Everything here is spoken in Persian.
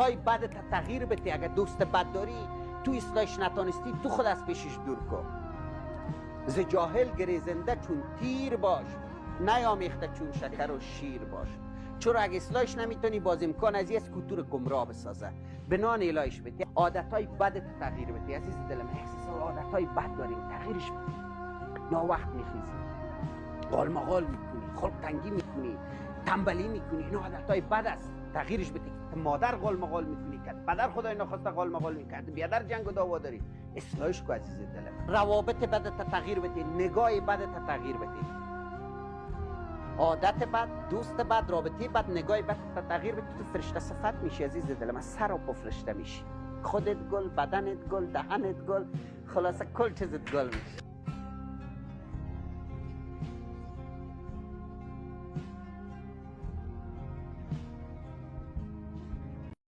عادتهای بدت تغییر بده. اگر دوست بد داری تو اصلاحش نتانستی، تو خود از پیشش دور کن. ز جاهل گریزنده چون تیر باش، نیامیخته چون شکر و شیر باش. چرا اگه اصلاحش نمیتونی، باز امکان از یک کتور گمراه بسازه. به نان الهش بده. عادتهای بدت تغییر بده. عزیز دلم، احساس عادتهای بد داریم، تغییرش بده. ناوقت میخیزی، قالمقال میکنی، خلق تنگی میکنی، تنبلی میکنی، این عادتهای بد است. تغییرش بده. مادر قالمقال میکنی کرد، پدر خدای نخواسته قالمقال میکرد، بیادر جنگ و دعوا داری، اصلاحش کو عزیز دلم. روابط بدت تغییر بده، نگاه بدت تغییر بده. عادت بد، دوست بد، رابطه بد، نگاه بد تغییر بده. تو فرشته صفت میشی عزیز دلم، از سر و پا فرشته میشی. خودت گل، بدنت گل، دهنت گل، خلاصه کل چیزت گل میشه.